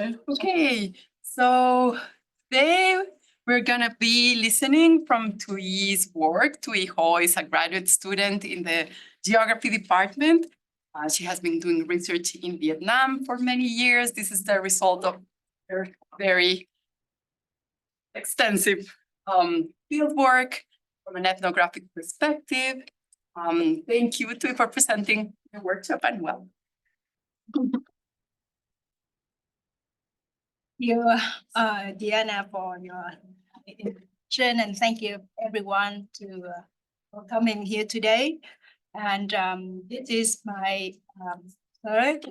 Okay, so today we're gonna be listening from Thuy's work. Thuy Ho is a graduate student in the geography department. She has been doing research in Vietnam for many years. This is the result of her very extensive field work from an ethnographic perspective. Thank you, Thuy, for presenting the workshop and well. You, Diana, for your introduction, and thank you everyone for coming here today. And this is my third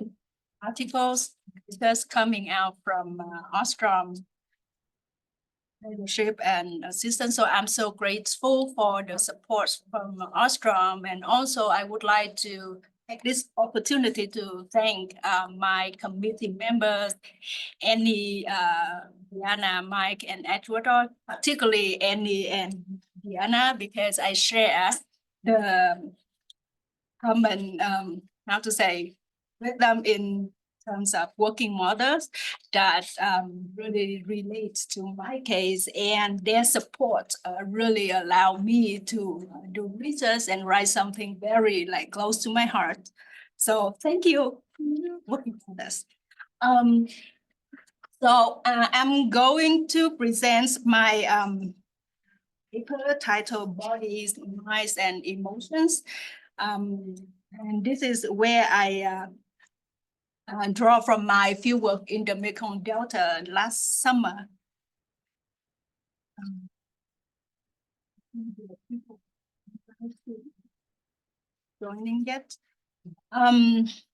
articles just coming out from Ostrom leadership and assistance. So I'm so grateful for the support from Ostrom, and also I would like to take this opportunity to thank my committee members, Annie, Diana, Mike, and Edward, particularly Annie and Diana, because I share the common, how to say, with them in terms of working models that really relates to my case, and their support really allow me to do research and write something very close to my heart. So thank you for working for this. So I'm going to present my paper titled Bodies, Minds, and Emotions. And this is where I draw from my fieldwork in the Mekong Delta last summer. Joining yet?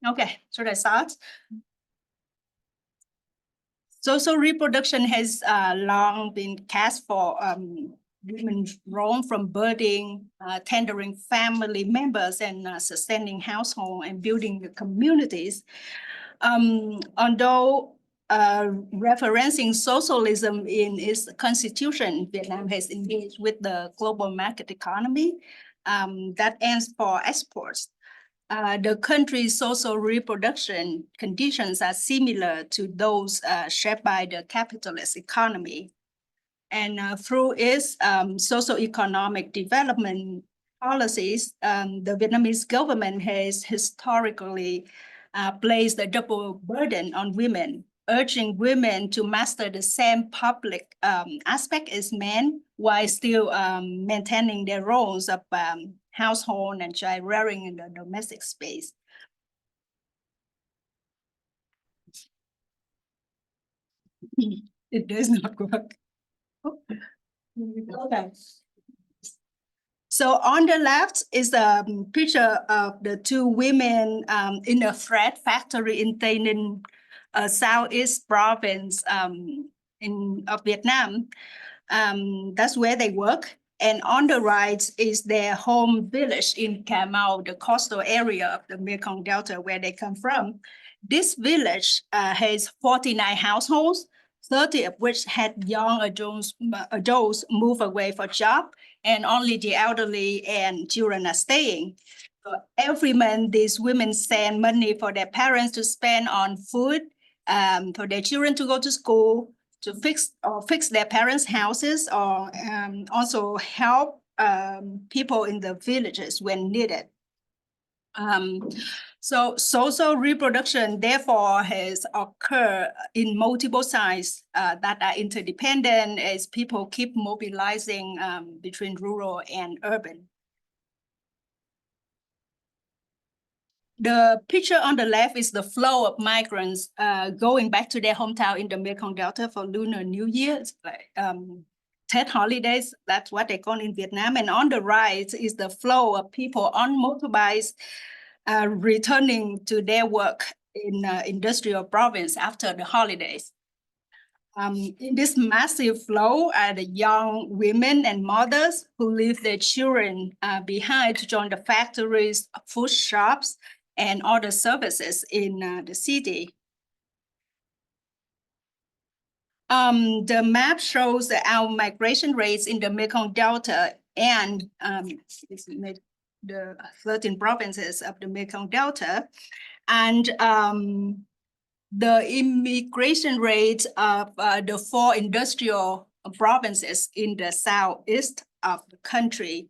Okay, should I start? Social reproduction has long been cast for women's role, from birthing, tendering family members, and sustaining household and building the communities. Although referencing socialism in its constitution, Vietnam has engaged with the global market economy that aims for exports. The country's social reproduction conditions are similar to those shaped by the capitalist economy. And through its socio-economic development policies, the Vietnamese government has historically placed a double burden on women, urging women to master the same public aspect as men while still maintaining their roles of household and child rearing in the domestic space. It does not work. Okay. So on the left is a picture of the two women in a thread factory in Tây Ninh, southeast province of Vietnam. That's where they work. And on the right is their home village in Cà Mau, the coastal area of the Mekong Delta where they come from. This village has 49 households, 30 of which had young adults move away for job, and only the elderly and children are staying. So every month, these women send money for their parents to spend on food, for their children to go to school, to fix their parents' houses, or also help people in the villages when needed. So social reproduction, therefore, has occurred in multiple sites that are interdependent as people keep mobilizing between rural and urban. The picture on the left is the flow of migrants going back to their hometown in the Mekong Delta for Lunar New Year, Tet holidays, that's what they call in Vietnam. And on the right is the flow of people on motorbikes returning to their work in industrial province after the holidays. In this massive flow are the young women and mothers who leave their children behind to join the factories, food shops, and other services in the city. The map shows our migration rates in the Mekong Delta and the 13 provinces of the Mekong Delta. And the immigration rate of the 4 industrial provinces in the southeast of the country.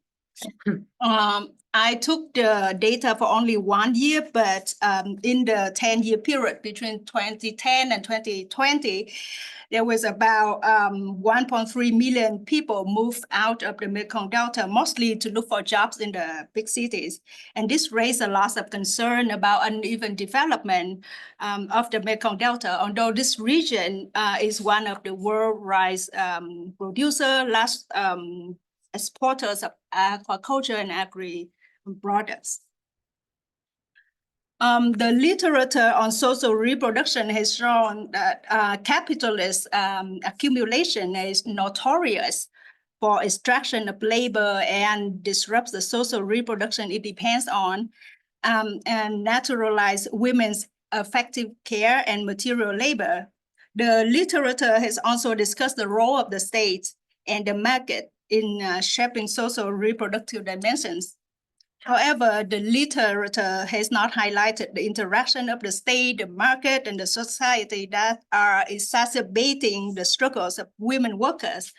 I took the data for only 1 year, but in the 10-year period between 2010 and 2020, there was about 1.3 million people moved out of the Mekong Delta, mostly to look for jobs in the big cities. And this raised a lot of concern about uneven development of the Mekong Delta, although this region is one of the world rice producer, last exporters of aquaculture and agri products. The literature on social reproduction has shown that capitalist accumulation is notorious for extraction of labor and disrupts the social reproduction it depends on, and naturalize women's effective care and material labor. The literature has also discussed the role of the state and the market in shaping social reproductive dimensions. However, the literature has not highlighted the interaction of the state, the market, and the society that are exacerbating the struggles of women workers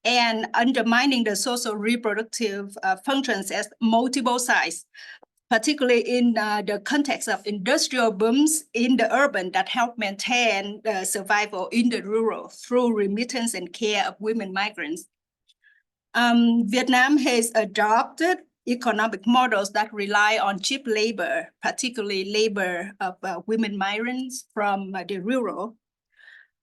and undermining the social reproductive functions at multiple sides, particularly in the context of industrial booms in the urban that help maintain the survival in the rural through remittance and care of women migrants. Vietnam has adopted economic models that rely on cheap labor, particularly labor of women migrants from the rural.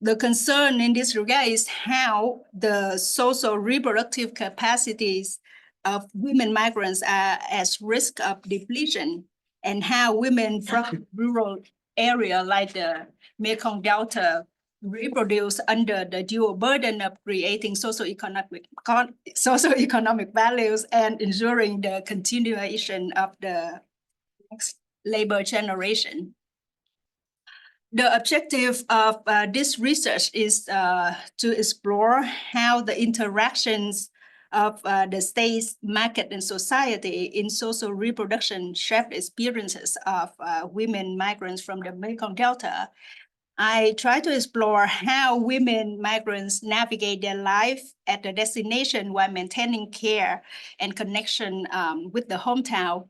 The concern in this regard is how the social reproductive capacities of women migrants are at risk of depletion, and how women from rural area like the Mekong Delta reproduce under the dual burden of creating socioeconomic values and ensuring the continuation of the next labor generation. The objective of this research is to explore how the interactions of the state's market and society in social reproduction shape experiences of women migrants from the Mekong Delta. I try to explore how women migrants navigate their life at the destination while maintaining care and connection with the hometown,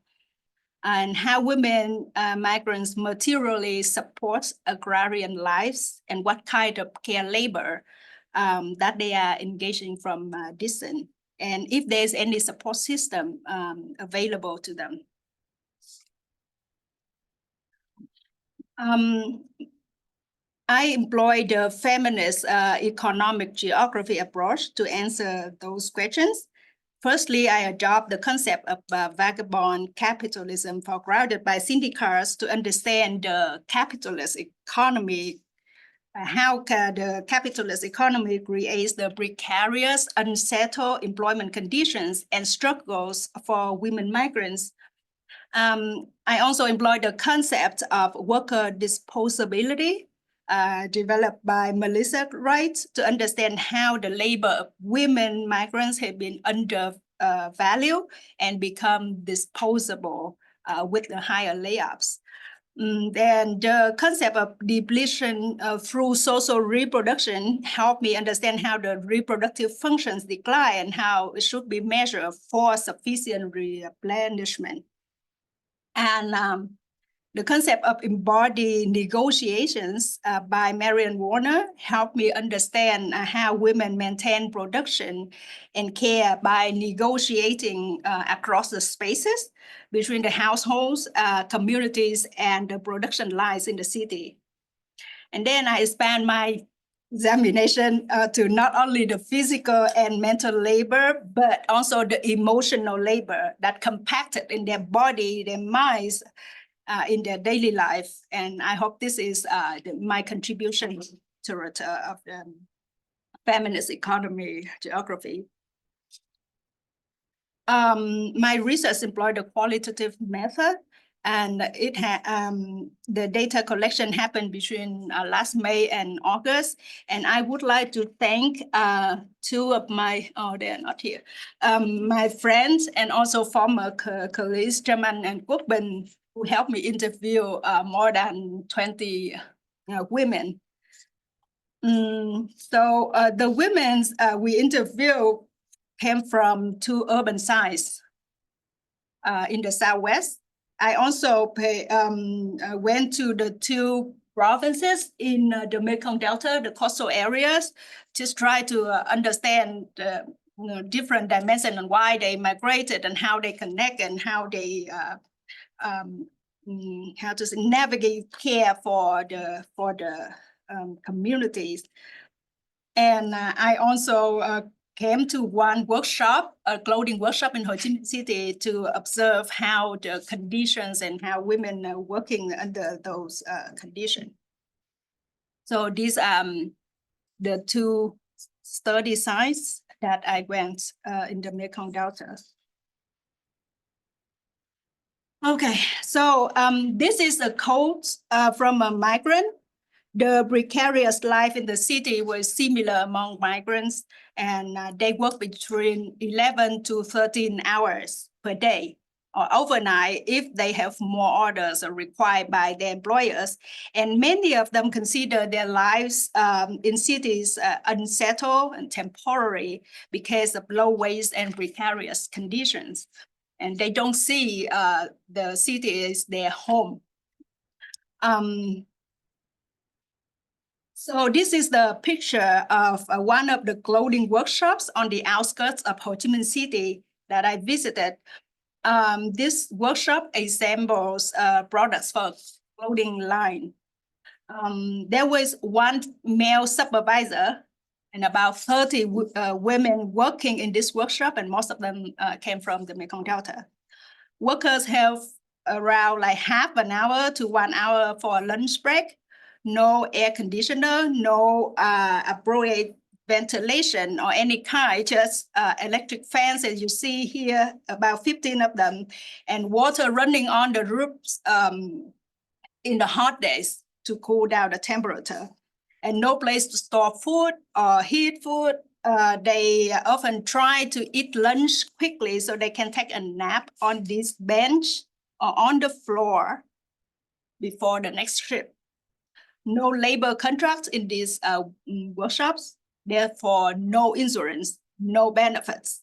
and how women migrants materially support agrarian lives, and what kind of care labor that they are engaging from distance, and if there's any support system available to them. I employ the feminist economic geography approach to answer those questions. Firstly, I adopt the concept of vagabond capitalism for grounded by Cindy Cars to understand the capitalist economy, how the capitalist economy creates the precarious, unsettled employment conditions and struggles for women migrants. I also employ the concept of worker disposability, developed by Melissa Wright, to understand how the labor of women migrants have been undervalued and become disposable with the higher layoffs. Then the concept of depletion through social reproduction helped me understand how the reproductive functions decline and how it should be measured for sufficient replenishment. And the concept of embodied negotiations by Marian Warner helped me understand how women maintain production and care by negotiating across the spaces between the households, communities, and the production lines in the city. And then I expand my examination to not only the physical and mental labor, but also the emotional labor that compacted in their body, their minds, in their daily life. And I hope this is my contribution to of the feminist economy geography. My research employed a qualitative method, and it had the data collection happened between last May and August. And I would like to thank two of my, they're not here, my friends and also former colleagues, Jaman and Quốc Bình, who helped me interview more than 20 women. So the women we interviewed came from 2 urban sites in the Southwest. I also went to the 2 provinces in the Mekong Delta, the coastal areas, just try to understand the different dimensions and why they migrated and how they connect and how they how to navigate care for the communities. And I also came to one workshop, a clothing workshop in Ho Chi Minh City, to observe how the conditions and how women are working under those conditions. So these are the 2 study sites that I went in the Mekong Delta. Okay, so this is a quote from a migrant. The precarious life in the city was similar among migrants, and they work between 11 to 13 hours per day or overnight if they have more orders required by their employers. And many of them consider their lives in cities unsettled and temporary because of low wage and precarious conditions. And they don't see the city as their home. So this is the picture of one of the clothing workshops on the outskirts of Ho Chi Minh City that I visited. This workshop assembles products for clothing line. There was one male supervisor and about 30 women working in this workshop, and most of them came from the Mekong Delta. Workers have around like half an hour to 1 hour for a lunch break. No air conditioner, no appropriate ventilation or any kind, just electric fans, as you see here, about 15 of them, and water running on the roofs in the hot days to cool down the temperature, and no place to store food or heat food. They often try to eat lunch quickly so they can take a nap on this bench or on the floor before the next shift. No labor contracts in these workshops, therefore no insurance, no benefits.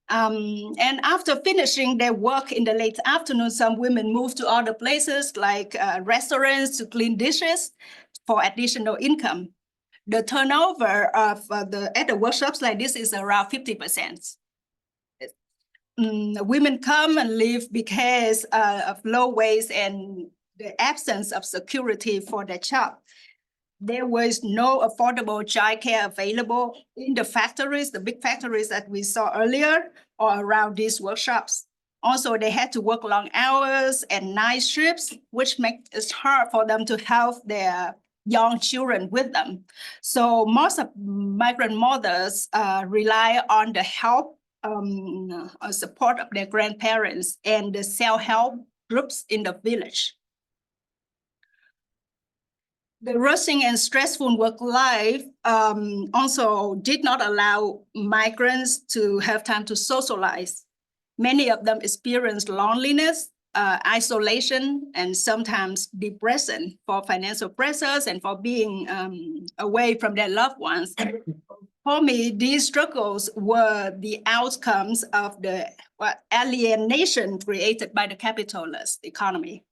And after finishing their work in the late afternoon, some women move to other places like restaurants to clean dishes for additional income. The turnover of at the workshops like this is around 50%. Women come and leave because of low wage and the absence of security for their job. There was no affordable childcare available in the factories, the big factories that we saw earlier, or around these workshops. Also, they had to work long hours and night shifts, which makes it hard for them to have their young children with them. So most of migrant mothers rely on the help or support of their grandparents and the self-help groups in the village. The rushing and stressful work life also did not allow migrants to have time to socialize. Many of them experienced loneliness, isolation, and sometimes depression for financial pressures and for being away from their loved ones. For me, these struggles were the outcomes of the alienation created by the capitalist economy.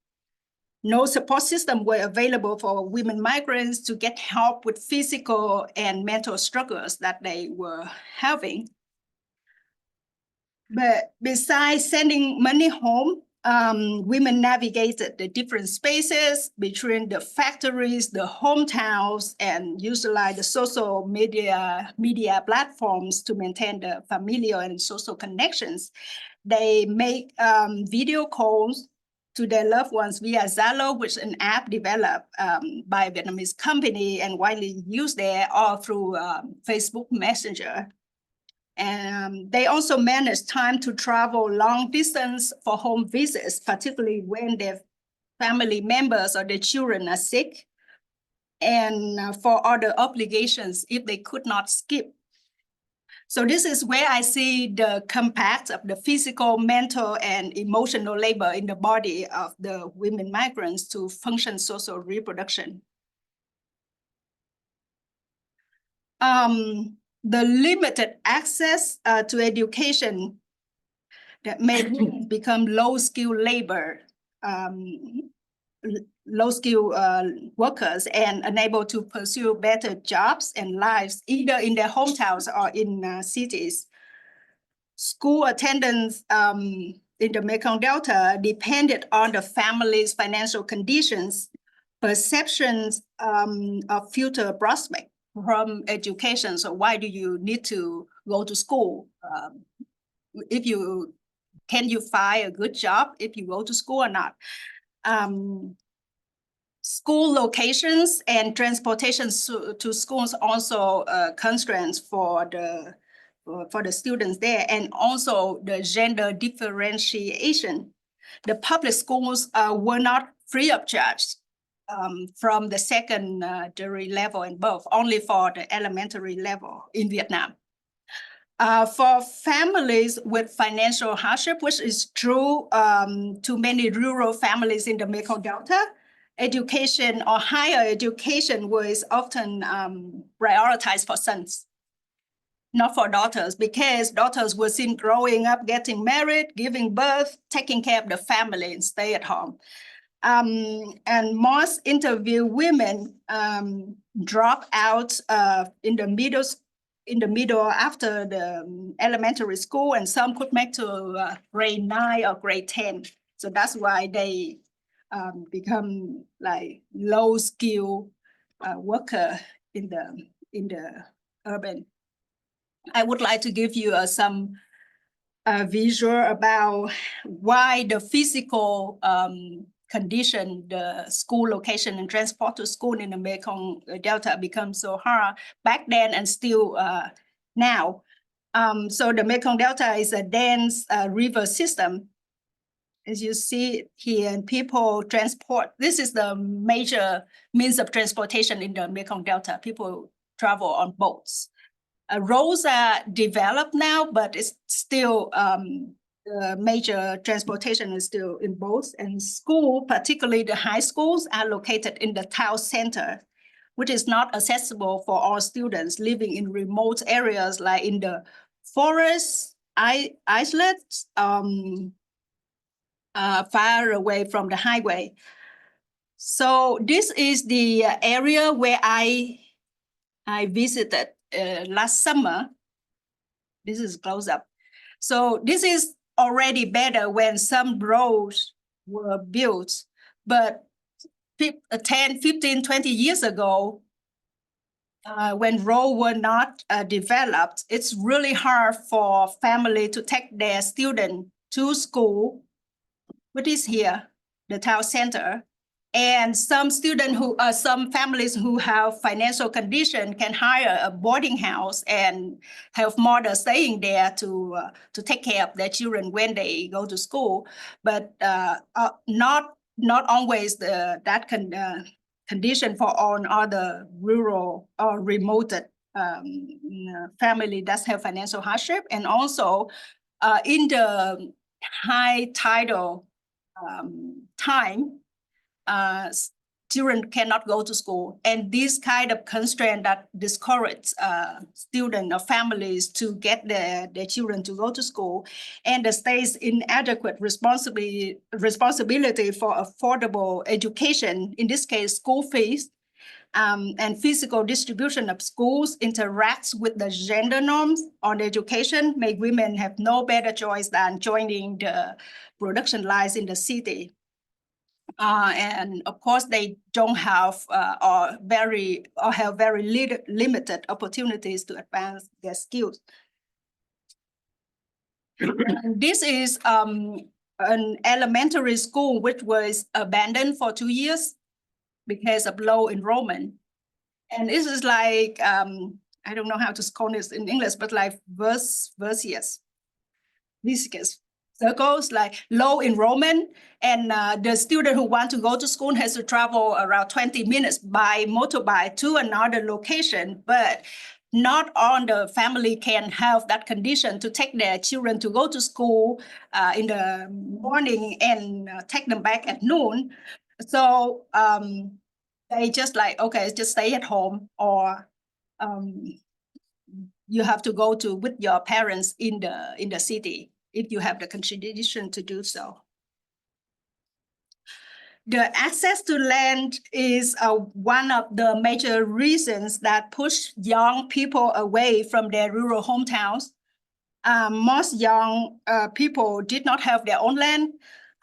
No support system were available for women migrants to get help with physical and mental struggles that they were having. But besides sending money home, women navigated the different spaces between the factories, the hometowns, and utilized the social media platforms to maintain the familial and social connections. They make video calls to their loved ones via Zalo, which is an app developed by a Vietnamese company and widely used there, or through Facebook Messenger. And they also manage time to travel long distance for home visits, particularly when their family members or their children are sick, and for other obligations if they could not skip. So this is where I see the compact of the physical, mental, and emotional labor in the body of the women migrants to function social reproduction. The limited access to education that made women become low-skilled labor, low-skilled workers, and unable to pursue better jobs and lives either in their hometowns or in cities. School attendance in the Mekong Delta depended on the family's financial conditions, perceptions of future prospect from education. So why do you need to go to school? Can you find a good job if you go to school or not? School locations and transportation to schools also constraints for the students there, and also the gender differentiation. The public schools were not free of charge from the secondary level and above, only for the elementary level in Vietnam. For families with financial hardship, which is true to many rural families in the Mekong Delta, education or higher education was often prioritized for sons, not for daughters, because daughters were seen growing up, getting married, giving birth, taking care of the family and stay at home. And most interviewed women drop out in the middle after the elementary school, and some could make to grade 9 or grade 10. So that's why they become like low skill worker in the urban. I would like to give you some visual about why the physical condition, the school location and transport to school in the Mekong Delta becomes so hard back then and still now. So the Mekong Delta is a dense river system. As you see here, and people transport. This is the major means of transportation in the Mekong Delta. People travel on boats. Roads are developed now, but it's still the major transportation is still in boats. And school, particularly the high schools, are located in the town center, which is not accessible for all students living in remote areas like in the forests, islets, far away from the highway. So this is the area where I visited last summer. This is close up. So this is already better when some roads were built, but 10, 15, 20 years ago, when roads were not developed, it's really hard for family to take their student to school, which is here, the town center. And some families who have financial condition can hire a boarding house and have mothers staying there to take care of their children when they go to school, but not always that condition for all other rural or remote family that have financial hardship. And also in the high tidal time, children cannot go to school. And this kind of constraint that discourage students or families to get their children to go to school, and the state's inadequate responsibility for affordable education, in this case, school fees, and physical distribution of schools interacts with the gender norms on education, make women have no better choice than joining the production lines in the city. And of course, they don't have or have very limited opportunities to advance their skills. This is an elementary school which was abandoned for 2 years because of low enrollment. And this is like, I don't know how to call this in English, but like viscous circles, like low enrollment. And the student who want to go to school has to travel around 20 minutes by motorbike to another location, but not all the family can have that condition to take their children to go to school in the morning and take them back at noon. So they just like, okay, just stay at home or you have to go to with your parents in the city if you have the condition to do so. The access to land is one of the major reasons that push young people away from their rural hometowns. Most young people did not have their own land.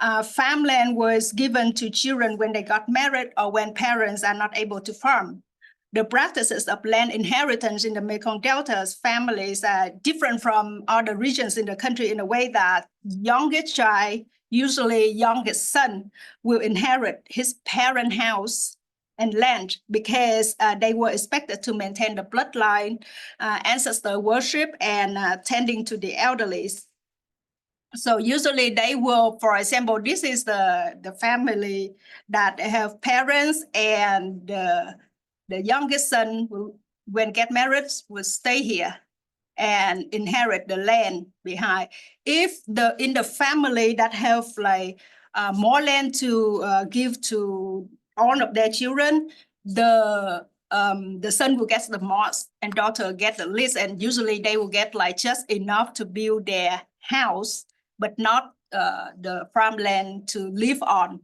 Farmland was given to children when they got married or when parents are not able to farm. The practices of land inheritance in the Mekong Delta's families are different from other regions in the country in a way that youngest child, usually youngest son, will inherit his parent house and land because they were expected to maintain the bloodline, ancestor worship, and tending to the elderly. So usually they will, for example, this is the family that have parents, and the youngest son will, when get married, will stay here and inherit the land behind. If in the family that have like more land to give to all of their children, the son will get the most and daughter get the least, and usually they will get like just enough to build their house, but not the farmland to live on.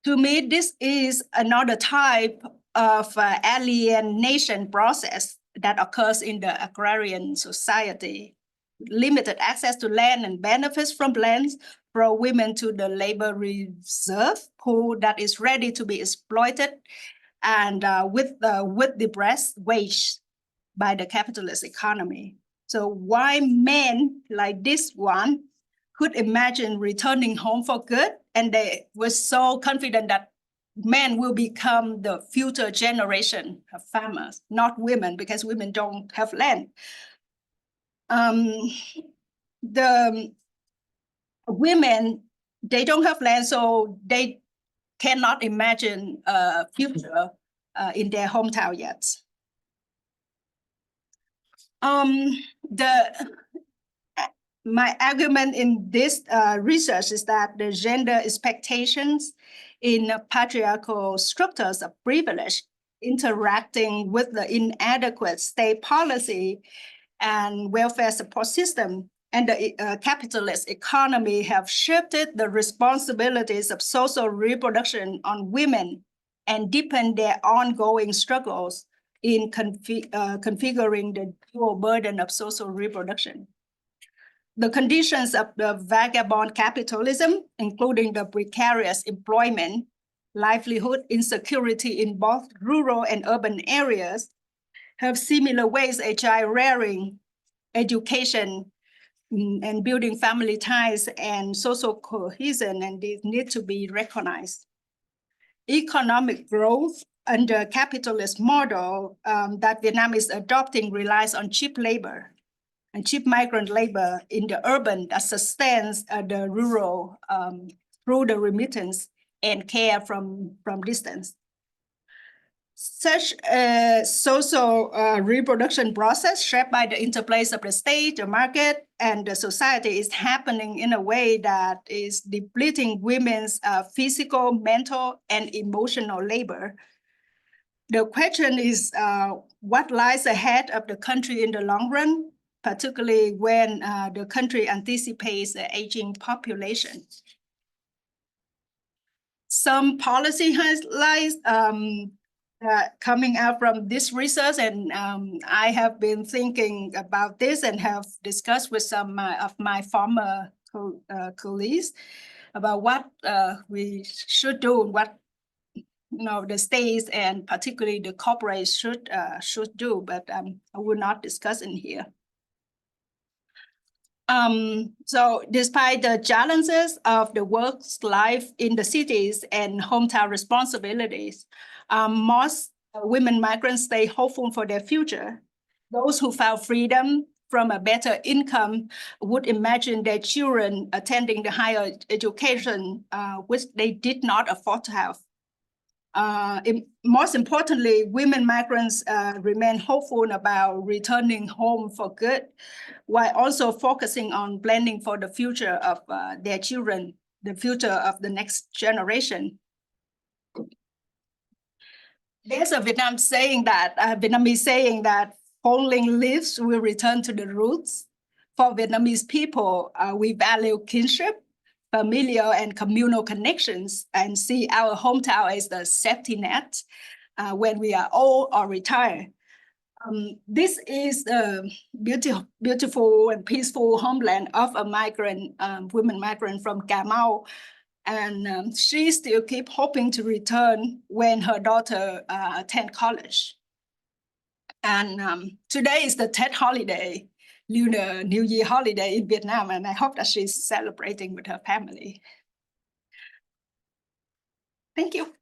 To me, this is another type of alienation process that occurs in the agrarian society. Limited access to land and benefits from lands draw women to the labor reserve pool that is ready to be exploited and with depressed wage by the capitalist economy. So why men like this one could imagine returning home for good, and they were so confident that men will become the future generation of farmers, not women, because women don't have land. The women, they don't have land, so they cannot imagine a future in their hometown yet. My argument in this research is that the gender expectations in patriarchal structures of privilege interacting with the inadequate state policy and welfare support system and the capitalist economy have shifted the responsibilities of social reproduction on women and deepened their ongoing struggles in configuring the dual burden of social reproduction. The conditions of the vagabond capitalism, including the precarious employment, livelihood insecurity in both rural and urban areas, have similar ways a child rearing, education, and building family ties and social cohesion, and these need to be recognized. Economic growth under capitalist model that Vietnam is adopting relies on cheap labor and cheap migrant labor in the urban that sustains the rural through the remittance and care from distance. Such a social reproduction process shaped by the interplays of the state, the market, and the society is happening in a way that is depleting women's physical, mental, and emotional labor. The question is what lies ahead of the country in the long run, particularly when the country anticipates an aging population. Some policy highlights coming out from this research, and I have been thinking about this and have discussed with some of my former colleagues about what we should do, what the states and particularly the corporates should do, but I will not discuss in here. So despite the challenges of the work life in the cities and hometown responsibilities, most women migrants stay hopeful for their future. Those who found freedom from a better income would imagine their children attending the higher education, which they did not afford to have. Most importantly, women migrants remain hopeful about returning home for good, while also focusing on planning for the future of their children, the future of the next generation. There's a Vietnamese saying that falling leaves will return to the roots. For Vietnamese people, we value kinship, familial and communal connections, and see our hometown as the safety net when we are old or retire. This is a beautiful and peaceful homeland of a migrant, women migrant from Cà Mau. And she still keep hoping to return when her daughter attend college. And today is the Tet holiday, Lunar New Year holiday in Vietnam, and I hope that she's celebrating with her family. Thank you.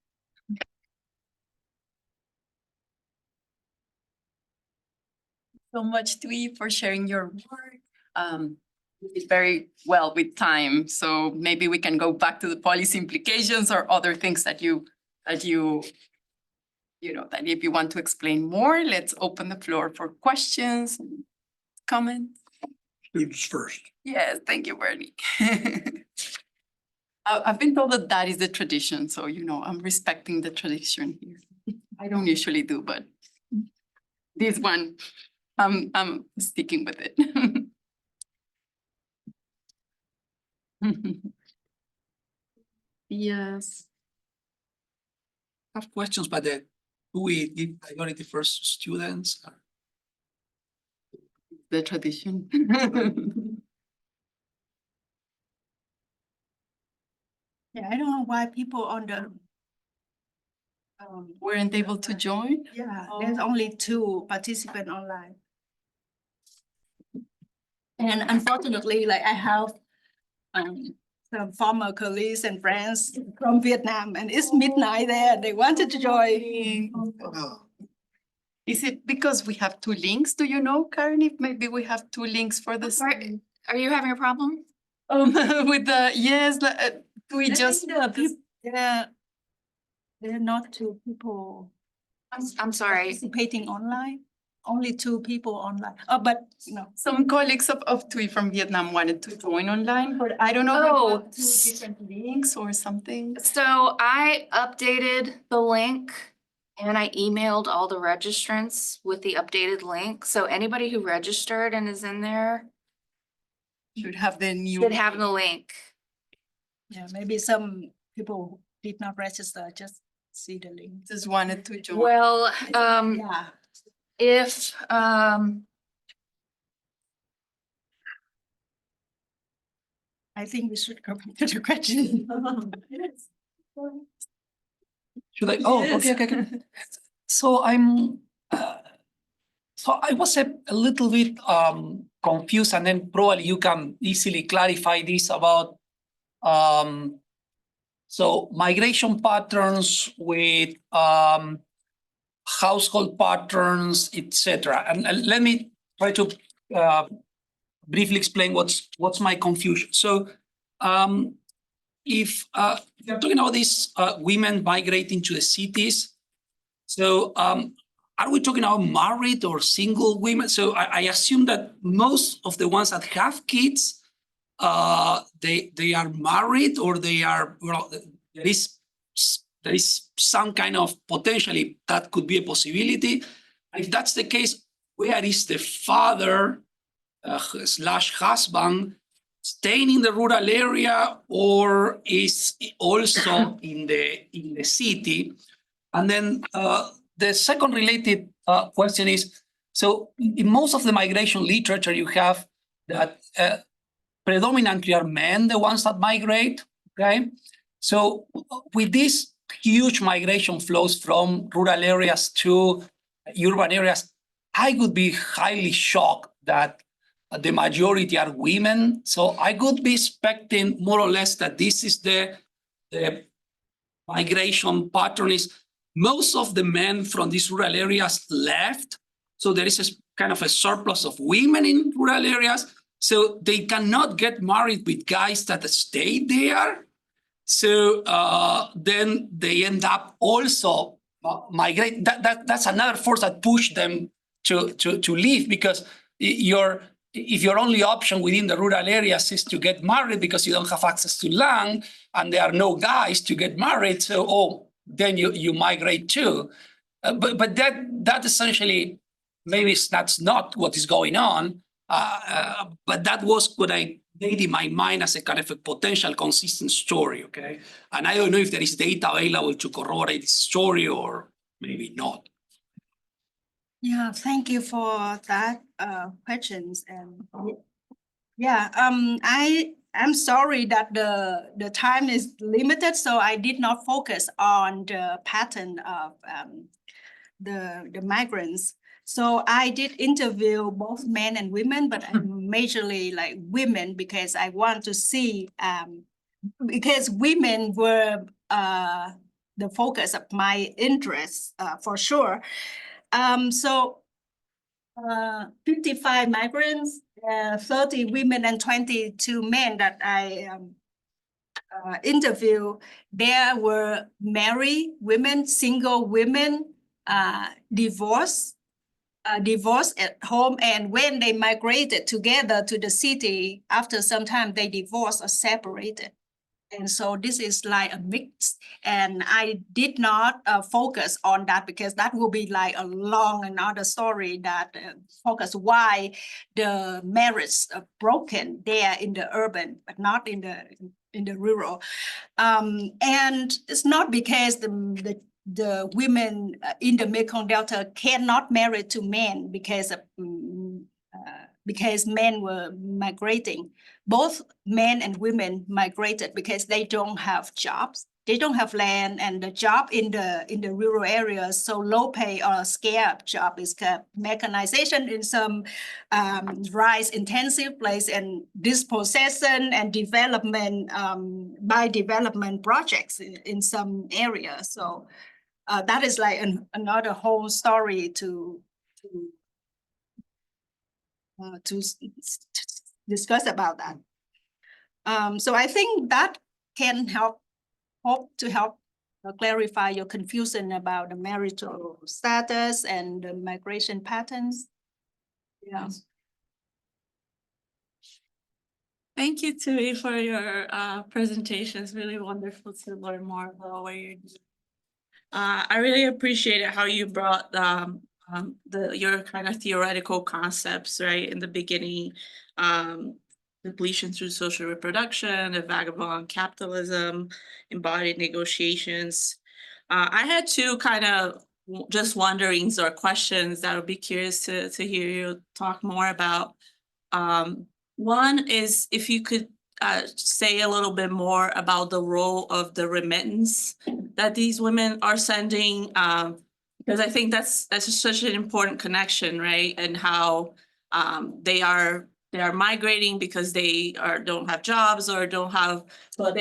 So much, Thuy, for sharing your work. You did very well with time, so maybe we can go back to the policy implications or other things that you that if you want to explain more, let's open the floor for questions, comments. Students first. Yes, thank you, Bernie. I've been told that that is the tradition, so I'm respecting the tradition here. I don't usually do, but this one, I'm sticking with it. Yes. I have questions, but do we give priority first to students? The tradition. Yeah, I don't know why people on the Weren't able to join? there's only 2 participants online. And unfortunately, like I have some former colleagues and friends from Vietnam, and it's midnight there. They wanted to join. Is it because we have 2 links? Do you know, Karen, if maybe we have 2 links for this? Sorry, are you having a problem? With the, yes, do we just? They're not 2 people I'm sorry. participating online. Only 2 people online. Oh, but no. Some colleagues of Thuy from Vietnam wanted to join online, but I don't know if we Oh. have 2 different links or something. So I updated the link and I emailed all the registrants with the updated link. So anybody who registered and is in there Should have the new. should have the link. Yeah, maybe some people did not register, just see the link. Just wanted to join. Well, Yeah. if, I think we should go back to the question. Should I? Oh, Yes. okay. So so I was a little bit confused, and then probably you can easily clarify this about so migration patterns with household patterns, etc. And let me try to briefly explain what's my confusion. So if you're talking about these women migrating to the cities, so are we talking about married or single women? So I assume that most of the ones that have kids, they are married, or they are, well, there is some kind of potentially that could be a possibility. If that's the case, where is the father slash husband staying in the rural area, or is also in the city? And then the second related question is, so in most of the migration literature, you have that predominantly are men, the ones that migrate, okay? So with these huge migration flows from rural areas to urban areas, I would be highly shocked that the majority are women. So I could be expecting more or less that this is the migration pattern is most of the men from these rural areas left. So there is a kind of a surplus of women in rural areas. So they cannot get married with guys that stayed there. So then they end up also migrate. That's another force that pushed them to leave, because if your only option within the rural areas is to get married because you don't have access to land and there are no guys to get married, so then you migrate too. But that essentially, maybe that's not what is going on. But that was what I made in my mind as a kind of a potential consistent story. Okay, and I don't know if there is data available to corroborate this story or maybe not. Yeah, thank you for that questions. And yeah, I'm sorry that the time is limited, so I did not focus on the pattern of the migrants. So I did interview both men and women, but I'm majorly like women because I want to see because women were the focus of my interest for sure. So 55 migrants, 30 women and 22 men that I interviewed. There were married women, single women, divorced at home, and when they migrated together to the city, after some time they divorced or separated. And so this is like a mix, and I did not focus on that because that will be like a long another story that focus why the marriage are broken there in the urban, but not in the rural. And it's not because the women in the Mekong Delta cannot marry to men because men were migrating. Both men and women migrated because they don't have jobs. They don't have land, and the job in the rural areas, so low pay or scarce job is mechanization in some rice intensive place, and dispossession and development by development projects in some areas. So that is like another whole story to discuss about that. So I think that can hope to help clarify your confusion about the marital status and the migration patterns. Yeah. Thank you, Thuy, for your presentation. It's really wonderful to learn more about what you're doing. I really appreciated how you brought your kind of theoretical concepts, right, in the beginning, depletion through social reproduction, the vagabond capitalism, embodied negotiations. I had two kind of just wonderings or questions that I would be curious to hear you talk more about. One is if you could say a little bit more about the role of the remittance that these women are sending, because I think that's such an important connection, right? And how they are migrating because they don't have jobs or don't have, so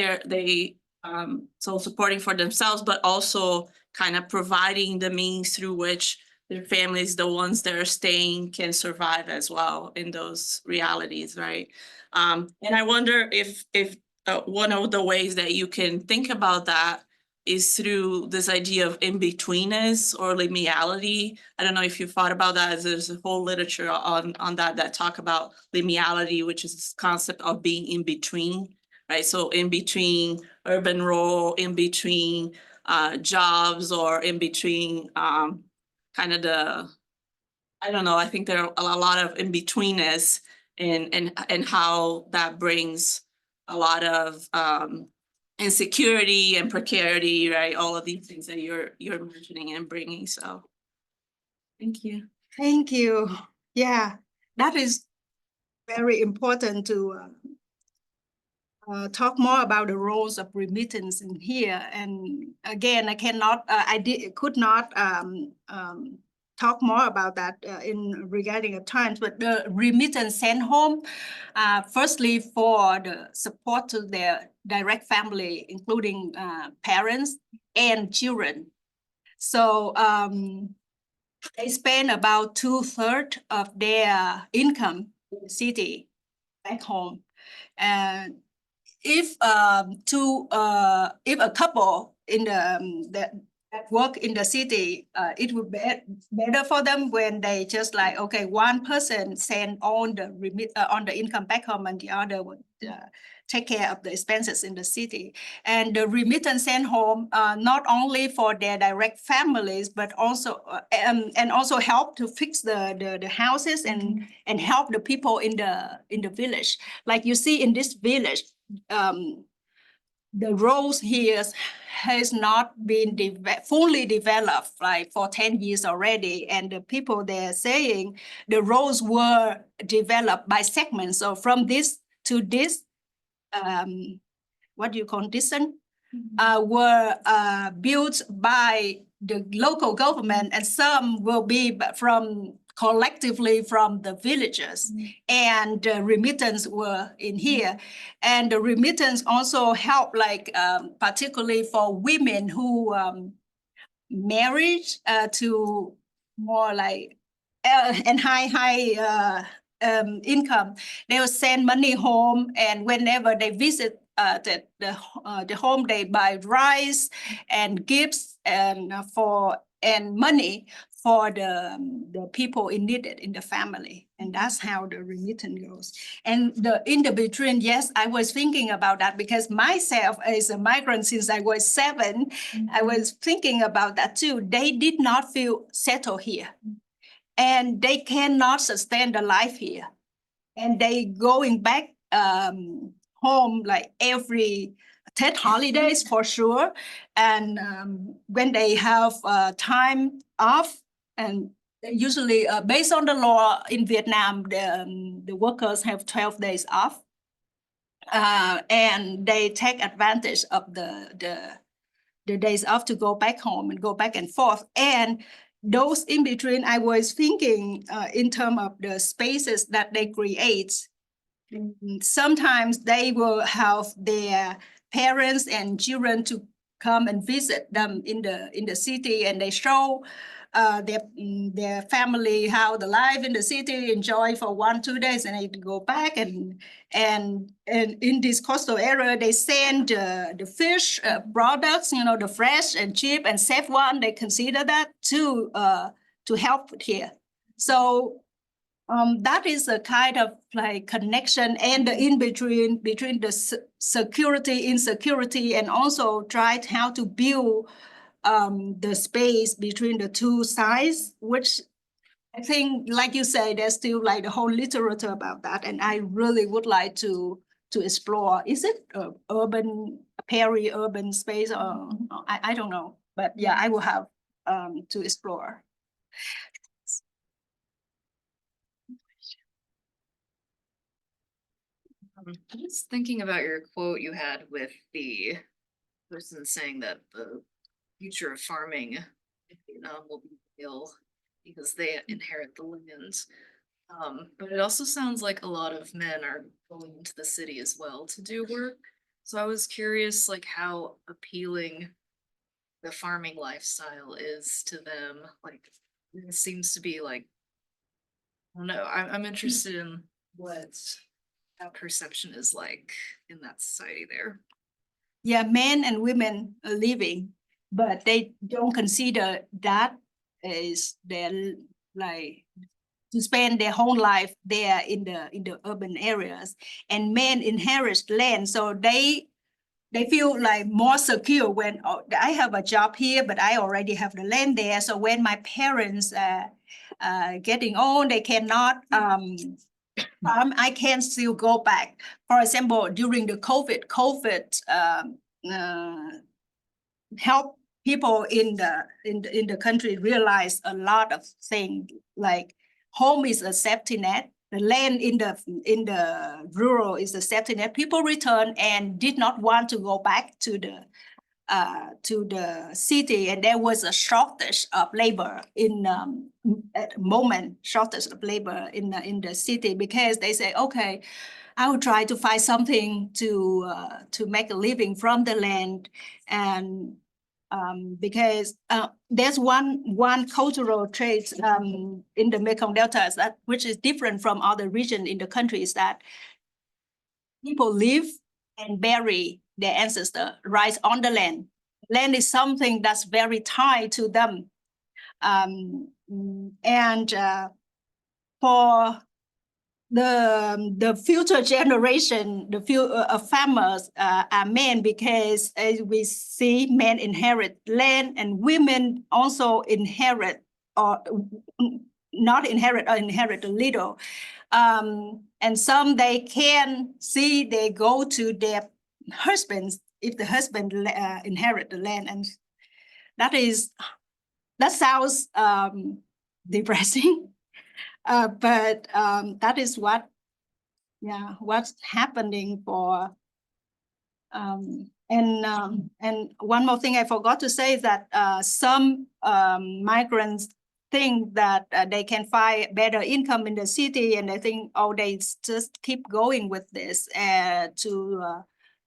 so supporting for themselves, but also kind of providing the means through which their families, the ones that are staying, can survive as well in those realities, right? And I wonder if one of the ways that you can think about that is through this idea of in-betweenness or liminality. I don't know if you thought about that, as there's a whole literature on that talk about liminality, which is this concept of being in between, right? So in between urban rural, in between jobs, or in between kind of I don't know, I think there are a lot of in-betweenness and how that brings a lot of insecurity and precarity, right? All of these things that you're mentioning and bringing. So thank you. Thank you. Yeah, that is very important to talk more about the roles of remittance in here. And again, I cannot, could not talk more about that in regarding the times, but the remittance sent home, firstly for the support to their direct family, including parents and children. So they spend about 2/3 of their income in the city back home. And if a couple in the that work in the city, it would be better for them when they just like, okay, one person send on the income back home and the other would take care of the expenses in the city. And the remittance sent home, not only for their direct families, but also and also help to fix the houses and help the people in the village. Like you see in this village, the roads here has not been fully developed like for 10 years already. And the people they're saying the roads were developed by segments. So from this to this, what do you call distance, were built by the local government, and some will be from collectively from the villages. And the remittance were in here. And the remittance also help like particularly for women who married to more like and high income. They will send money home, and whenever they visit the home, they buy rice and gifts and money for the people in needed in the family. And that's how the remittance goes. And in the between, yes, I was thinking about that because myself as a migrant since I was 7, I was thinking about that too. They did not feel settled here. And they cannot sustain the life here. And they going back home like every Tet holidays for sure. And when they have time off, and usually based on the law in Vietnam, the workers have 12 days off. And they take advantage of the days off to go back home and go back and forth. And those in between, I was thinking in terms of the spaces that they create. Sometimes they will have their parents and children to come and visit them in the city, and they show their family how the life in the city, enjoy for 1-2 days, and they go back. And in this coastal area, they send the fish products, the fresh and cheap and safe one. They consider that to help here. So that is a kind of like connection and the in between the security, insecurity, and also tried how to build the space between the two sides, which I think, like you say, there's still like the whole literature about that. And I really would like to explore. Is it urban, peri-urban space, or I don't know. But yeah, I will have to explore. I was thinking about your quote you had with the person saying that the future of farming in Vietnam will be male because they inherit the land. But it also sounds like a lot of men are going into the city as well to do work. So I was curious, like, how appealing the farming lifestyle is to them. Like, it seems to be like, I don't know, I'm interested in what that perception is like in that society there. Yeah, men and women are living, but they don't consider that as their like to spend their whole life there in the urban areas. And men inherit land, so they feel like more secure when I have a job here, but I already have the land there. So when my parents getting old, they cannot I can still go back. For example, during the COVID help people in the country realize a lot of things, like home is a safety net. The land in the rural is a safety net. People return and did not want to go back to the city, and there was a shortage of labor at the moment, shortage of labor in the city, because they say, okay, I will try to find something to make a living from the land. And because there's one cultural trait in the Mekong Delta that which is different from other regions in the country, is that people live and bury their ancestors right on the land. Land is something that's very tied to them. And for the future generation, the few farmers are men, because as we see, men inherit land and women also inherit, or not inherit, or inherit a little. And some they can see, they go to their husbands if the husband inherit the land, and that sounds depressing. But that is what's happening for. And one more thing I forgot to say is that some migrants think that they can find better income in the city, and they think, oh, they just keep going with this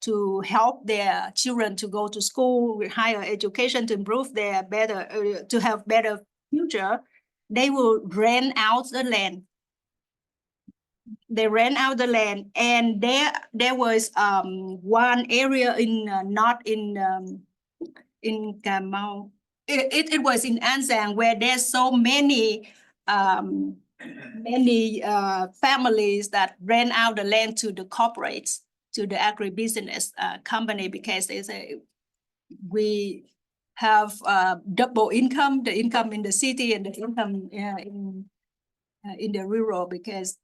to help their children to go to school with higher education, to improve their to have better future. They will rent out the land. They rent out the land, and there was one area in not in Cà Mau. It was in An Giang, where there's so many families that rent out the land to the corporates, to the agribusiness company, because they say we have double income, the income in the city and the income in the rural, because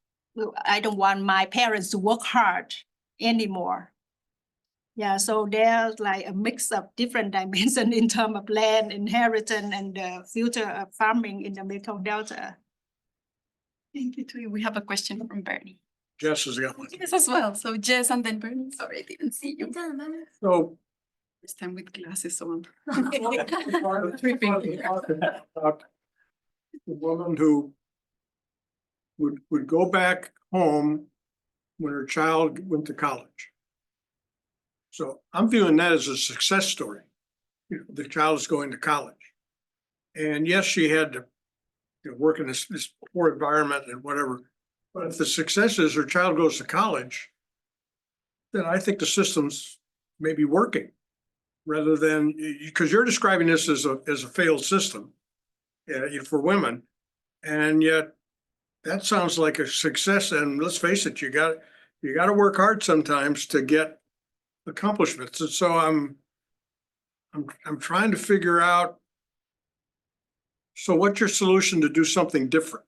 I don't want my parents to work hard anymore. Yeah, so there's like a mix of different dimensions in terms of land inheritance and the future of farming in the Mekong Delta. Thank you, Thuy. We have a question from Bernie. Jess has got one. Yes, as well. So Jess and then Bernie. Sorry, I didn't see you. So. First time with glasses on. The woman who would go back home when her child went to college. So I'm viewing that as a success story. The child is going to college. And yes, she had to work in this poor environment and whatever. But if the success is her child goes to college, then I think the system's maybe working, rather than, because you're describing this as a failed system for women. And yet that sounds like a success. And let's face it, you got to work hard sometimes to get accomplishments. And so I'm trying to figure out, so what's your solution to do something different?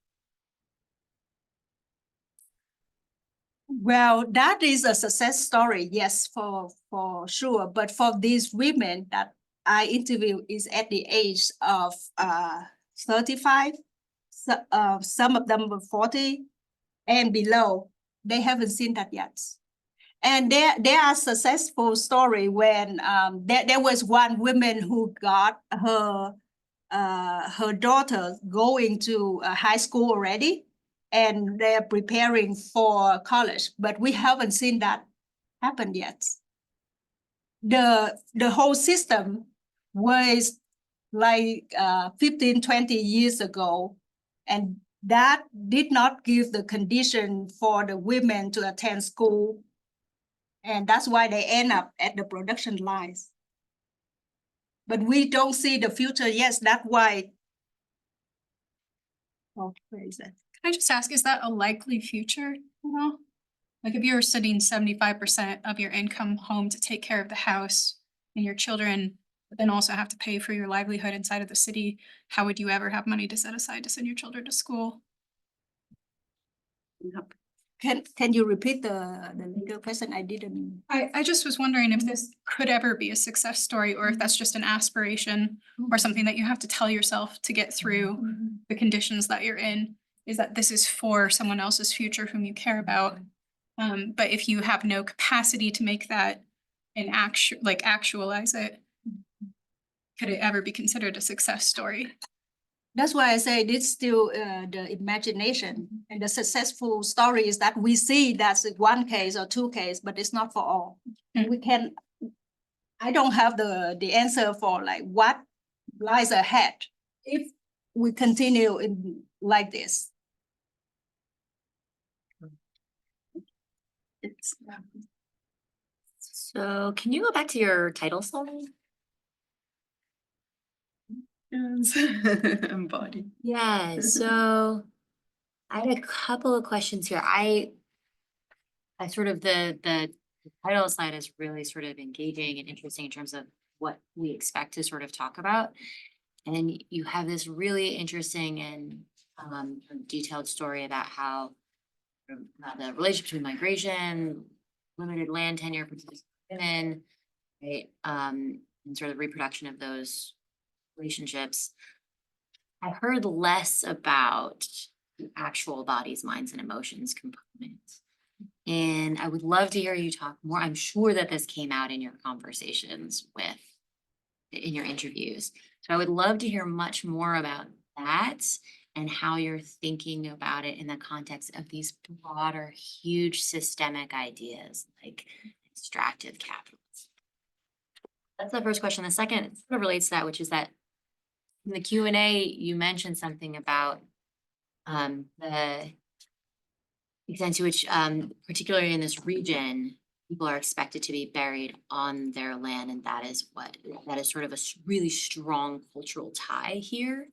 Well, that is a success story, yes, for sure. But for these women that I interviewed is at the age of 35. So, some of them were 40 and below. They haven't seen that yet. And there are successful story when there was one woman who got her daughter going to high school already, and they're preparing for college, but we haven't seen that happen yet. The whole system was like 15, 20 years ago, and that did not give the condition for the women to attend school. And that's why they end up at the production lines. But we don't see the future yet. That's why. Oh, where is that? Can I just ask, is that a likely future? You know, like if you were sending 75% of your income home to take care of the house and your children, but then also have to pay for your livelihood inside of the city, how would you ever have money to set aside to send your children to school? Can you repeat the legal question? I didn't. I just was wondering if this could ever be a success story, or if that's just an aspiration or something that you have to tell yourself to get through the conditions that you're in, is that this is for someone else's future whom you care about. But if you have no capacity to make that an actualize it, could it ever be considered a success story? That's why I say it's still the imagination, and the successful story is that we see that's one case or two cases, but it's not for all. I don't have the answer for like what lies ahead if we continue in like this. So can you go back to your title slide? Embody. Yeah, so I had a couple of questions here. I sort of the title slide is really sort of engaging and interesting in terms of what we expect to sort of talk about. And then you have this really interesting and detailed story about how the relationship between migration, limited land tenure, particularly for women, right? And sort of reproduction of those relationships. I heard less about the actual bodies, minds, and emotions component. And I would love to hear you talk more. I'm sure that this came out in your conversations in your interviews. So I would love to hear much more about that and how you're thinking about it in the context of these broader, huge systemic ideas like extractive capitalism. That's the first question. The second sort of relates to that, which is that in the Q&A, you mentioned something about the extent to which, particularly in this region, people are expected to be buried on their land, and that is sort of a really strong cultural tie here.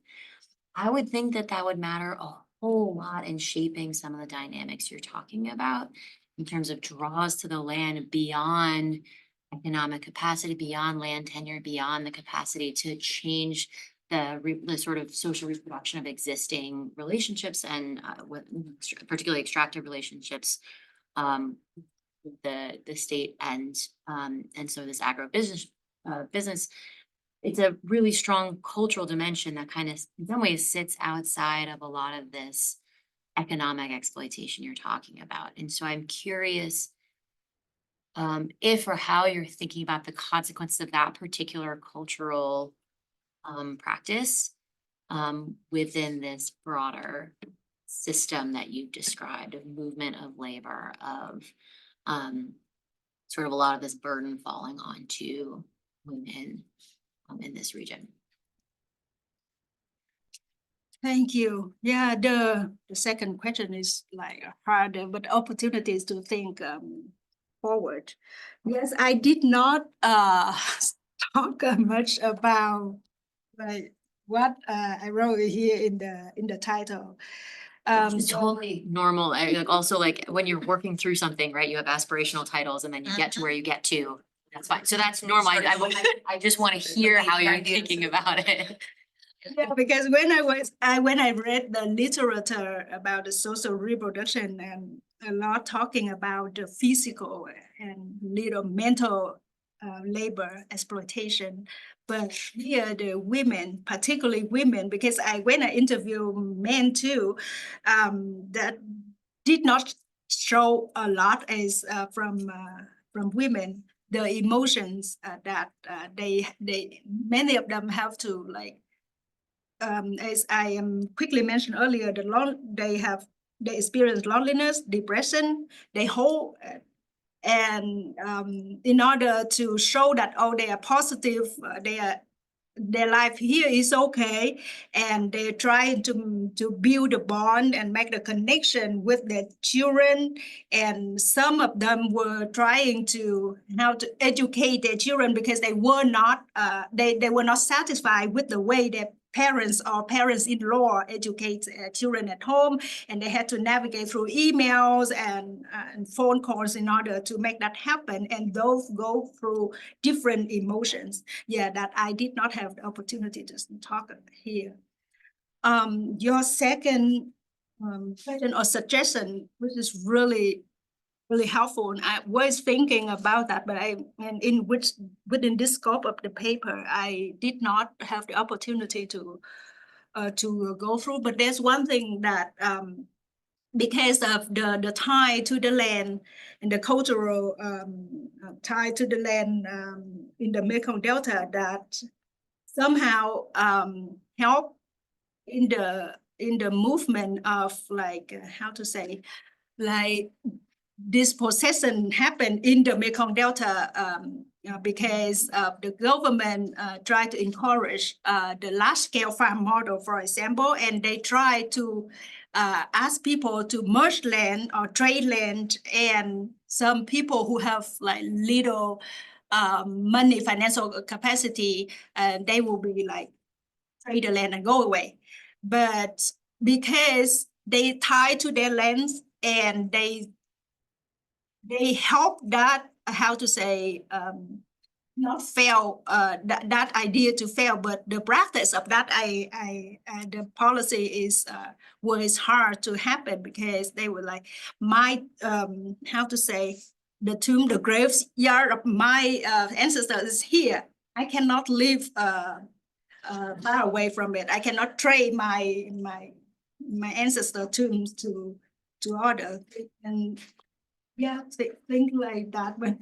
I would think that that would matter a whole lot in shaping some of the dynamics you're talking about in terms of draws to the land beyond economic capacity, beyond land tenure, beyond the capacity to change the sort of social reproduction of existing relationships and particularly extractive relationships with the state and so this agribusiness business. It's a really strong cultural dimension that kind of in some ways sits outside of a lot of this economic exploitation you're talking about. And so I'm curious if or how you're thinking about the consequences of that particular cultural practice within this broader system that you described of movement of labor, of sort of a lot of this burden falling onto women in this region. Thank you. Yeah, the second question is like harder, but opportunities to think forward. Yes, I did not talk much about like what I wrote here in the title. It's totally normal. Like also like when you're working through something, right? You have aspirational titles and then you get to where you get to. That's fine. So that's normal. I just want to hear how you're thinking about it. Yeah, because when I read the literature about the social reproduction and a lot talking about the physical and little mental labor exploitation, but here the women, particularly women, because when I interview men too, that did not show a lot as from women, the emotions that they many of them have to like. As I quickly mentioned earlier, they experience loneliness, depression, they hold, and in order to show that they are positive, their life here is okay, and they try to build a bond and make the connection with their children. And some of them were trying to how to educate their children because they were not satisfied with the way that parents or parents-in-law educate children at home, and they had to navigate through emails and phone calls in order to make that happen. And those go through different emotions. Yeah, that I did not have the opportunity to talk here. Your second question or suggestion, which is really helpful. And I was thinking about that, but within this scope of the paper, I did not have the opportunity to go through. But there's one thing that because of the tie to the land and the cultural tie to the land in the Mekong Delta that somehow help in the movement of like how to say like dispossession happened in the Mekong Delta because the government tried to encourage the large-scale farm model, for example, and they try to ask people to merge land or trade land, and some people who have like little money, financial capacity, they will be like trade the land and go away. But because they tie to their lands and they help that, how to say, not fail, that idea to fail, but the practice of that, the policy is, was hard to happen because they were like, my, how to say, the tomb, the graveyard of my ancestors is here. I cannot live far away from it. I cannot trade my ancestor tombs to others. And yeah, things like that. But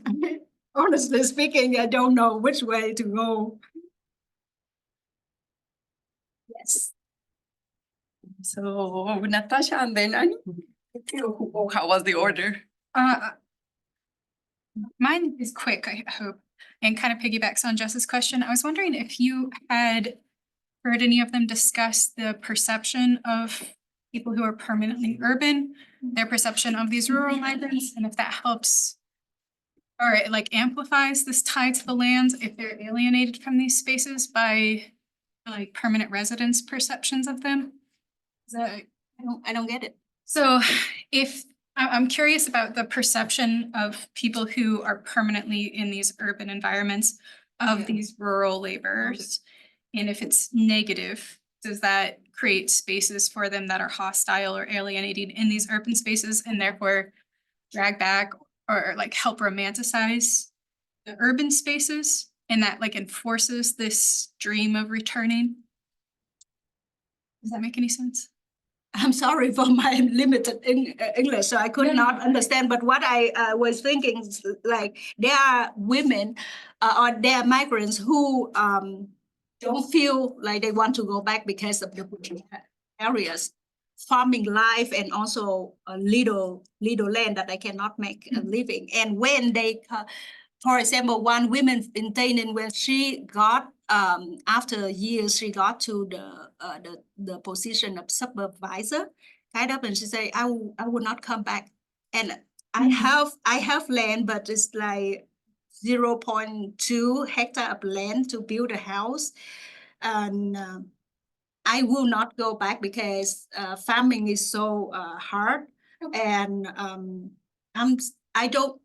honestly speaking, I don't know which way to go. Yes. So Natasha and then Annie. How was the order? Mine is quick, I hope, and kind of piggybacks on Jess's question. I was wondering if you had heard any of them discuss the perception of people who are permanently urban, their perception of these rural migrants, and if that helps or it like amplifies this tie to the lands if they're alienated from these spaces by like permanent residents' perceptions of them. Is that, I don't get it. so if, I'm curious about the perception of people who are permanently in these urban environments of these rural laborers. And if it's negative, does that create spaces for them that are hostile or alienating in these urban spaces and therefore drag back or like help romanticize the urban spaces and that like enforces this dream of returning? Does that make any sense? I'm sorry for my limited English, so I could not understand. But what I was thinking is like there are women or there are migrants who don't feel like they want to go back because of the areas, farming life, and also a little land that they cannot make a living. And when they, for example, one woman in Tainan, when she got after years, she got to the position of supervisor, kind of, and she said, I will not come back. And I have land, but it's like 0.2 hectare of land to build a house. And I will not go back because farming is so hard. And I don't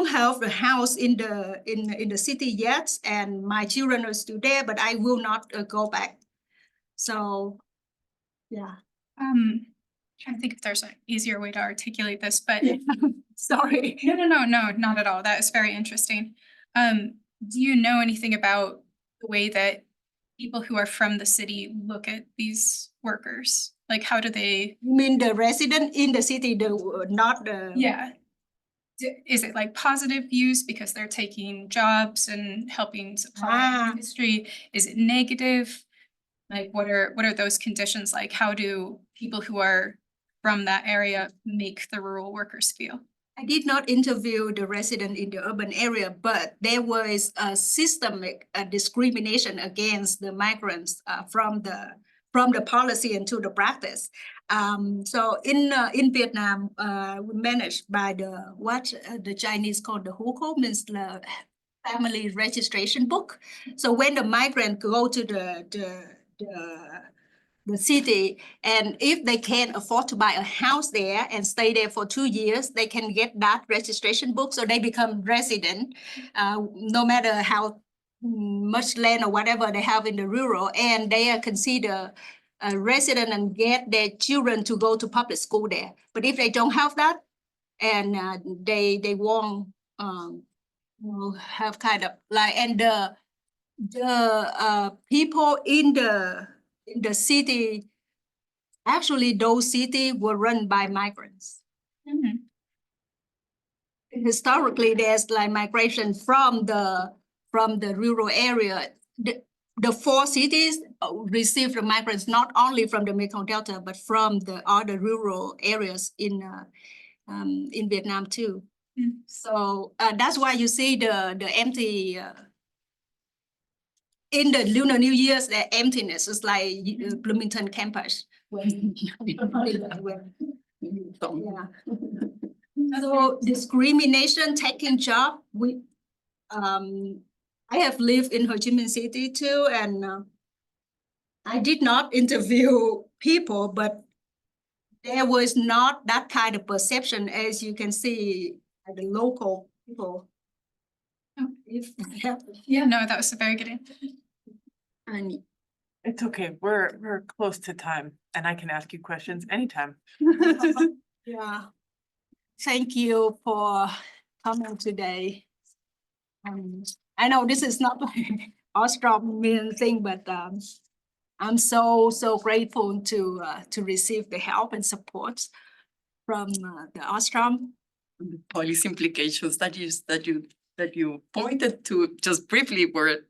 have a house in the city yet, and my children are still there, but I will not go back. So, yeah. Trying to think if there's an easier way to articulate this, but Sorry. no, not at all. That is very interesting. Do you know anything about the way that people who are from the city look at these workers? Like, how do they? You mean the resident in the city, not the? Yeah. Is it like positive views because they're taking jobs and helping supply industry? Is it negative? Like, what are those conditions like? How do people who are from that area make the rural workers feel? I did not interview the resident in the urban area, but there was a systemic discrimination against the migrants from the policy into the practice. So in Vietnam, we managed by the Chinese called the Hu Ko, means the family registration book. So when the migrant go to the city, and if they can't afford to buy a house there and stay there for 2 years, they can get that registration book, so they become resident, no matter how much land or whatever they have in the rural, and they are considered a resident and get their children to go to public school there. But if they don't have that, and they won't have kind of like, and the people in the city, actually those cities were run by migrants. Mm-hmm. Historically, there's like migration from the rural area. The 4 cities received the migrants not only from the Mekong Delta, but from the other rural areas in Vietnam too. Mm. So that's why you see the empty in the Lunar New Year's, the emptiness is like Bloomington campus. Yeah. So discrimination, taking job. I have lived in Ho Chi Minh City too, and I did not interview people, but there was not that kind of perception, as you can see at the local people. If they have- Yeah, no, that was a very good answer. And It's okay, we're close to time and I can ask you questions anytime. yeah, thank you for coming today. I know this is not like Ostrom mean thing, but I'm so grateful to receive the help and support from the Ostrom. The policy implications that you pointed to just briefly were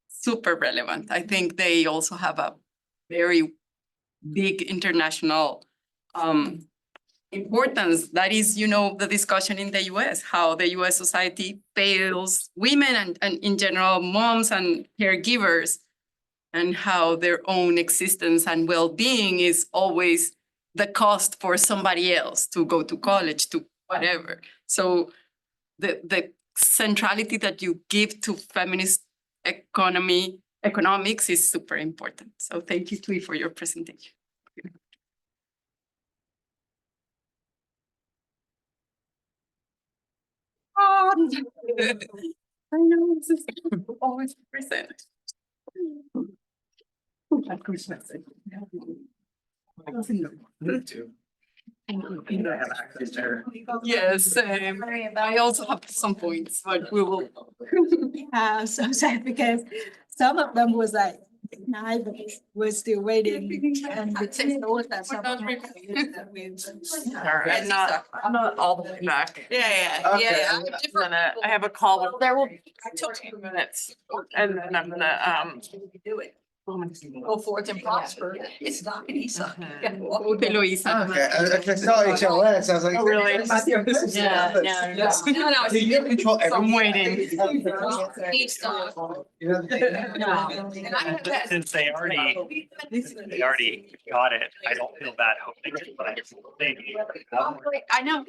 super relevant. I think they also have a very big international importance. That is, you know, the discussion in the US, how the US society fails women and in general moms and caregivers, and how their own existence and well-being is always the cost for somebody else to go to college, to whatever. So the centrality that you give to feminist economics is super important. So thank you, Thuy, for your presentation. I know, this is always present. Yes, I also have some points, but we will. So sad because some of them was like, "Nah, but we're still waiting." And we take note that some of them- I'm not all the way back. Yeah, I have a call with, there will be 2 minutes and then I'm gonna, Go forth and prosper. It's not easy. Okay, Luisa. Okay, I saw HLS, I was like. Oh, really? Yeah. You control I'm everything. waiting. Since they already got it, I don't feel bad hoping it, but I just think. I know.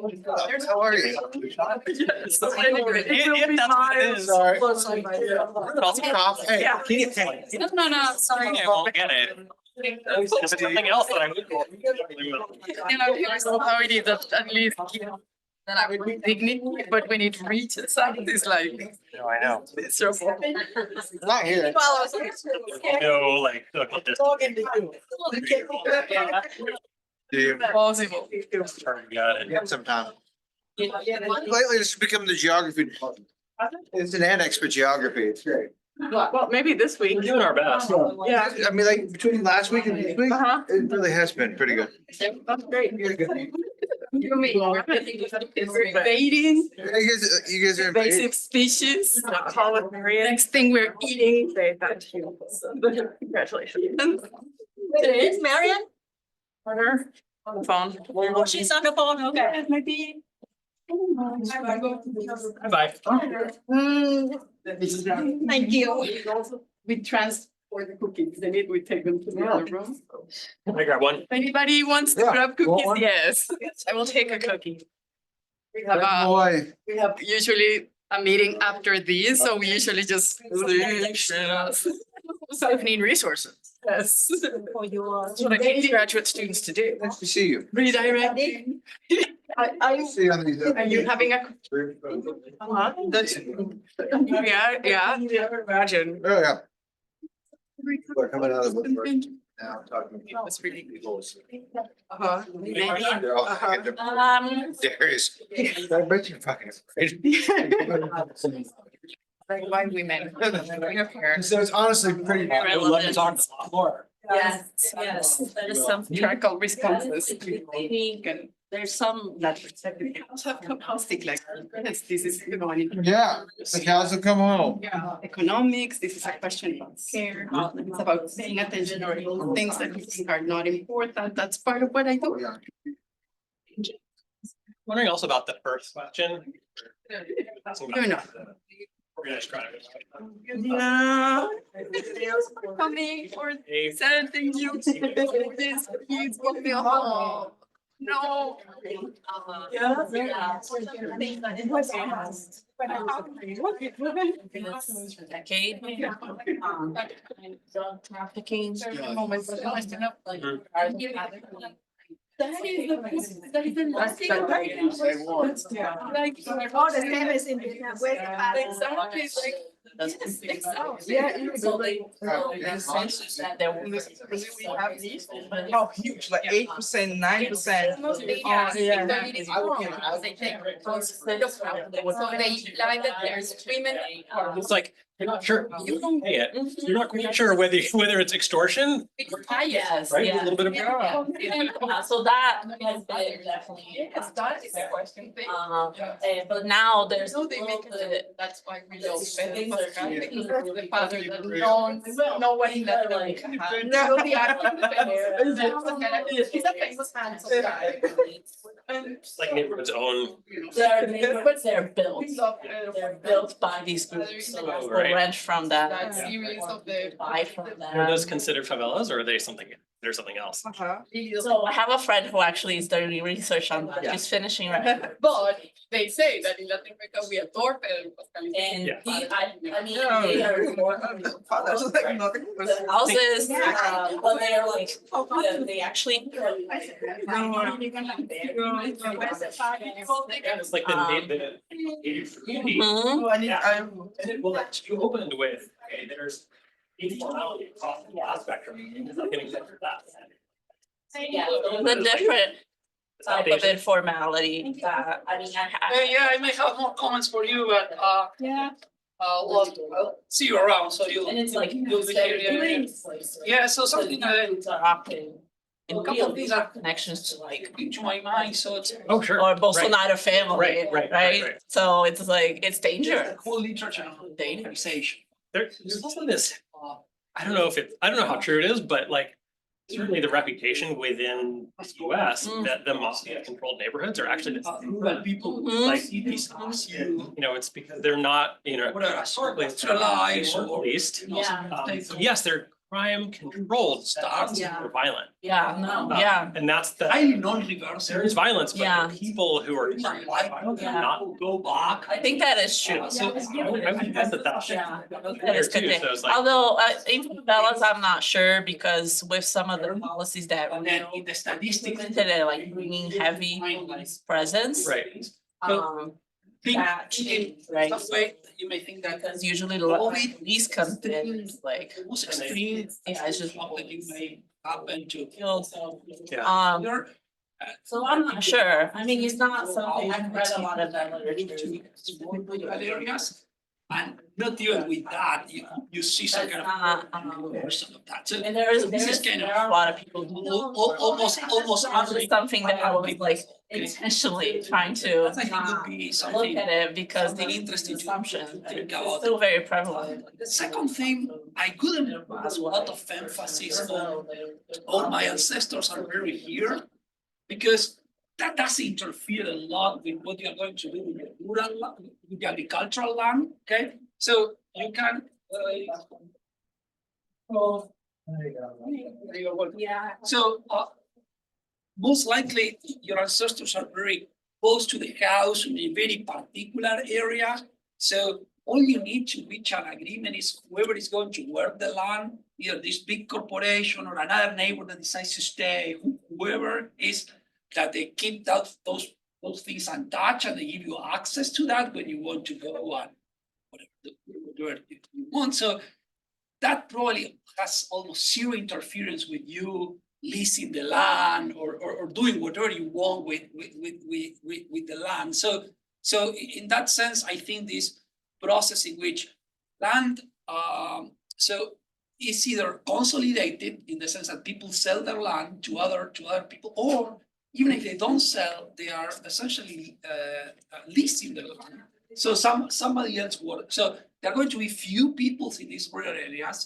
There's How are you? If that's what it is. Sorry. But also cough. Hey, Yeah. can you pay? No, sorry. I won't get it. If it's something else that I would. You know, it was how it is at least, you know, then I would be dignity, but when it reaches out, it's like No, I know. miserable. Not here. No, like, social distance. Possible. Got it. Get some time. Lately, it's become the geography department. It's an annex for geography. It's great. well, maybe this week. We're doing our best. Yeah. I mean, like, between last week and this week, Uh-huh. it really has been pretty good. That's great. You guys Invading you guys are. invasive species. Call with Marian. Next thing we're eating. Say that to you. Congratulations. It's Marian? Carter on the phone. Oh, she's on the phone, okay. Maybe. Bye. Thank you. We transport the cookies, then we take them to the other room. I got one. If anybody wants to Yeah, grab go cookies, on. yes. I will take a cookie. We have Boy. we have usually a meeting after these, so we usually just. So if you need resources, Yes. that's what I teach graduate students to do. Nice to see you. Redirecting. See you on these. Are you having a? That's, yeah. Imagine. Oh, yeah. We're coming out of the woodwork now, talking. That's really good. Uh-huh. They're all Darius. I bet you're fucking afraid. Like why women. So it's honestly pretty. I would love to talk more. Yes, that is some trackle responses. And There's some. also have capacity like, yes, this is, you know, Yeah, the cows will come home. economics, this is a question about care. It's about paying attention to things that we think are not important. That's part of what I do. Wondering also about the first question. You're not. Organized crime. Yeah. Coming or sending you this, please put me on. No. Decade. Drug trafficking. That is the last thing. Like, All the same as in Vietnam. So they census that there will. Oh, huge, like 8%, 9%. So they lie that there's women. It's like, you're not sure, you don't pay it, you're not quite sure whether it's extortion, Yes, right? A yeah. little bit of. So that has been definitely. But now there's. That's why we don't spend The father that nobody that like. He's a famous handsome guy. Like neighborhood's own. Their neighborhoods, they're built by these groups, so Oh, people right. rent from them. That series of the. Buy from them. Are those considered favelas or are they something else? So I have a friend who actually is doing research on that, she's finishing right now. But they say that in Latin America we adore Pedro. And Yeah. I mean, they are the houses, but they're like, they actually. It's like the native community. Mhm. And it will actually opened with, okay, there's informality across the spectrum. It's not getting better at that. Yeah, the different type of informality that, I mean, Yeah, I may have more comments for you, but Yeah. I'll see you around, so you'll. and it's like. you'll be here, yeah, so something Are often. a couple of these are Connections to like. into my mind, so it's. Oh, sure. Or Bolsonaro family, Right. right? So it's like, it's dangerous. Whole literature on dangerization. There's also this, I don't know how true it is, but like certainly the reputation within the US that the mafia controlled neighborhoods are actually the people Mhm. like these, it's because they're not, Whatever, historically centralized at least. Yeah. So yes, they're crime controlled stuff, Yeah. or violent. Yeah, no, Um, yeah, And that's the, highly non-reversible. there is violence, but Yeah. the people who are violent Yeah. are not Go back. I think that is true. So I would guess that Yeah. there That is too, good. so it's like. Although, in favelas, I'm not sure because with some of the policies that And then in the statistics. implemented, they're like bringing heavy presence. Right. That changed, right? Some way that you may think that Because usually the police come in, it's like, the most extreme. yeah, it's just. Something you may happen to. Kill, so. Yeah. You're So I'm not sure. I mean, it's not something, I've read a lot of that literature. to areas. And not even with that, you see some kind of version of that. So And there is kind there are a lot of people who. almost That was something that I was like intentionally trying to I think would be look something at it because the interesting to assumption think is about. still very prevalent. The second thing, I couldn't put a lot of emphasis on all my ancestors are buried here, because that does interfere a lot with what you're going to do with the rural land, with the agricultural land, okay? So you can. Yeah. So most likely your ancestors are very close to the house in a very particular area. So all you need to reach an agreement is whoever is going to work the land, either this big corporation or another neighbor that decides to stay, whoever is, that they keep those things untouched and they give you access to that when you want to go and whatever you want. So that probably has almost zero interference with you leasing the land or doing whatever you want with the land. So in that sense, I think this process in which land so is either consolidated in the sense that people sell their land to other people, or even if they don't sell, they are essentially leasing the land. So somebody else work. So there are going to be few people in these rural areas